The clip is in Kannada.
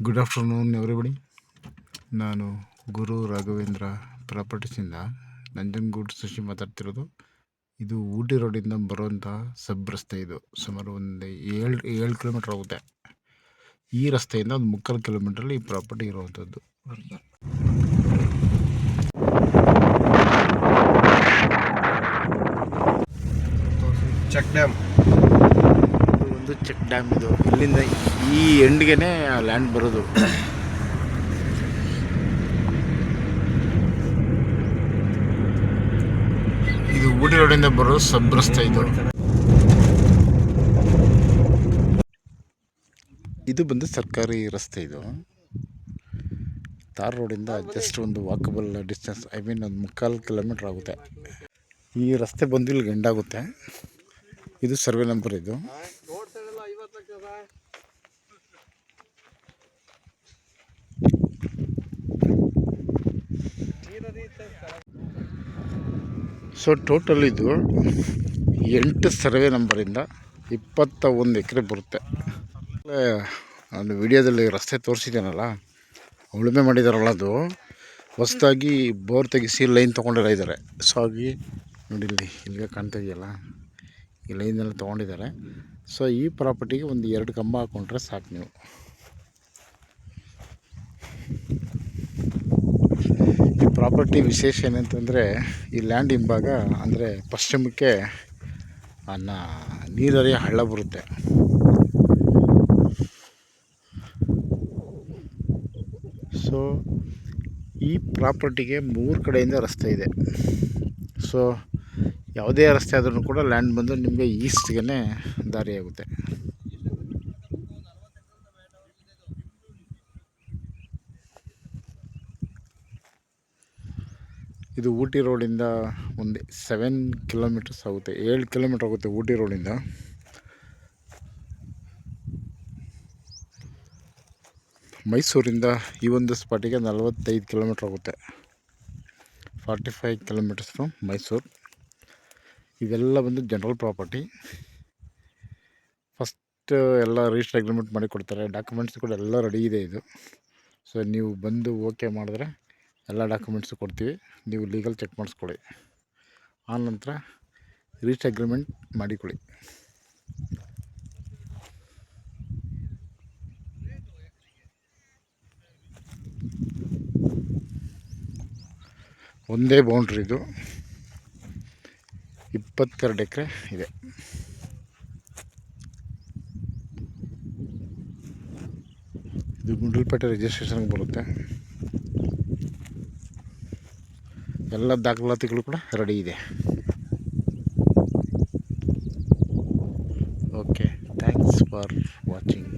Good afternoon everybody. ನಾನು ಗುರು ರಾಘವೇಂದ್ರ ಪ್ರಾಪರ್ಟೀಸಿಂದ ನಂಜನಗೂಡು ಶಶಿ ಮಾತಾಡ್ತಿರೋದು. ಇದು ಊಟಿ ರೋಡಿಂದ ಬರುವಂಥ ಸಬ್ ರಸ್ತೆ. ಇದು ಸುಮಾರು ಒಂದು 7 ಕಿಲೋಮೀಟ್ರ್ ಆಗುತ್ತೆ. ಈ ರಸ್ತೆಯಿಂದ ಒಂದು 3/4 ಕಿಲೋಮೀಟ್ರಲ್ಲಿ ಈ ಪ್ರಾಪರ್ಟಿ ಇರುವಂಥದ್ದು. ಚೆಕ್ ಡ್ಯಾಮ್, ಒಂದು ಚೆಕ್ ಡ್ಯಾಮ್. ಇದು ಇಲ್ಲಿಂದ ಈ ಎಂಡ್ಗೆ ಲ್ಯಾಂಡ್ ಬರೋದು. ಇದು ಊಟಿ ರೋಡಿಂದ ಬರೋದು ಸಬ್ ರಸ್ತೆ. ಇದು ಬಂದು ಸರ್ಕಾರಿ ರಸ್ತೆ. ಇದು ತಾರ್ ರೋಡಿಂದ ಜಸ್ಟ್ ಒಂದು ವಾಕಬಲ್ ಡಿಸ್ಟೆನ್ಸ್, ಒಂದು 3/4 ಕಿಲೋಮೀಟ್ರ್ ಆಗುತ್ತೆ. ಈ ರಸ್ತೆ ಬಂದು ಇಲ್ಲಿ ಎಂಡಾಗುತ್ತೆ. ಇದು ಸರ್ವೆ ನಂಬರ್. ಇದು ಸೊ ಟೋಟಲ್ ಇದು 8 ಸರ್ವೆ ನಂಬರಿಂದ 21 ಎಕರೆ ಬರುತ್ತೆ. ನಾನು ವಿಡಿಯೋದಲ್ಲಿ ರಸ್ತೆ ತೋರಿಸಿದ್ದೇನಲ್ಲ, ಉಳುಮೆ ಮಾಡಿದಾರಲ್ಲ, ಅದು ಹೊಸದಾಗಿ ಬೋರ್ ತೆಗಿಸಿ ಲೈನ್ ತೊಗೊಂಡಿದ್ದಾರೆ. ಸೊ ಹಾಗೆ ನೋಡಿ, ಇಲ್ಲಿಗೆ ಕಾಣ್ತಾ ಇದೆಯಲ್ಲ, ಈ ಲೈನೆಲ್ಲ ತೊಗೊಂಡಿದ್ದಾರೆ. ಸೊ ಈ ಪ್ರಾಪರ್ಟಿಗೆ ಒಂದು 2 ಕಂಬ ಹಾಕ್ಕೊಂಡ್ರೆ ಸಾಕು ನೀವು. ಈ ಪ್ರಾಪರ್ಟಿ ವಿಶೇಷ ಏನಂತಂದರೆ, ಈ ಲ್ಯಾಂಡ್ ಹಿಂಭಾಗ ಅಂದರೆ ಪಶ್ಚಿಮಕ್ಕೆ ನೀರರಿಯ ಹಳ್ಳ ಬರುತ್ತೆ. ಸೊ ಈ ಪ್ರಾಪರ್ಟಿಗೆ 3 ಕಡೆಯಿಂದ ರಸ್ತೆ ಇದೆ. ಸೊ ಯಾವುದೇ ರಸ್ತೆ ಆದ್ರೂ ಕೂಡ ಲ್ಯಾಂಡ್ ಬಂದು ನಿಮಗೆ ಈಸ್ಟ್ಗೆ ದಾರಿಯಾಗುತ್ತೆ. ಇದು ಊಟಿ ರೋಡಿಂದ ಒಂದು 7 ಕಿಲೋಮೀಟರ್ಸ್ ಆಗುತ್ತೆ, 7 ಕಿಲೋಮೀಟ್ರ್ ಆಗುತ್ತೆ ಊಟಿ ರೋಡಿಂದ. ಮೈಸೂರಿಂದ ಈ ಒಂದು ಸ್ಪಾಟಿಗೆ 45 ಕಿಲೋಮೀಟ್ರ್ ಆಗುತ್ತೆ, 45 ಕಿಲೋಮೀಟರ್ಸ್ ಫ್ರಮ್ ಮೈಸೂರು. ಇವೆಲ್ಲ ಬಂದು ಜನರಲ್ ಪ್ರಾಪರ್ಟಿ. ಫಸ್ಟ್ ಎಲ್ಲ ರಿಜಿಸ್ಟರ್ ಅಗ್ರಿಮೆಂಟ್ ಮಾಡಿ ಕೊಡ್ತಾರೆ. ಡಾಕ್ಯುಮೆಂಟ್ಸ್ ಕೂಡ ಎಲ್ಲ ರೆಡಿ ಇದೆ ಇದು. ಸೊ ನೀವು ಬಂದು ಓಕೆ ಮಾಡಿದ್ರೆ ಎಲ್ಲ ಡಾಕ್ಯುಮೆಂಟ್ಸು ಕೊಡ್ತೀವಿ. ನೀವು ಲೀಗಲ್ ಚೆಕ್ ಮಾಡಿಸ್ಕೊಳ್ಳಿ. ಆನಂತರ ರಿಜಿಸ್ಟರ್ ಅಗ್ರಿಮೆಂಟ್ ಮಾಡಿಕೊಳ್ಳಿ. ಒಂದೇ ಬೌಂಡ್ರಿ. ಇದು 22 ಎಕರೆ ಇದೆ. ಇದು ಗುಂಡ್ಲುಪೇಟೆ ರಿಜಿಸ್ಟ್ರೇಷನ್ಗೆ ಬರುತ್ತೆ. ಎಲ್ಲ ದಾಖಲಾತಿಗಳು ಕೂಡ ರೆಡಿ ಇದೆ. Okay, thanks for watching.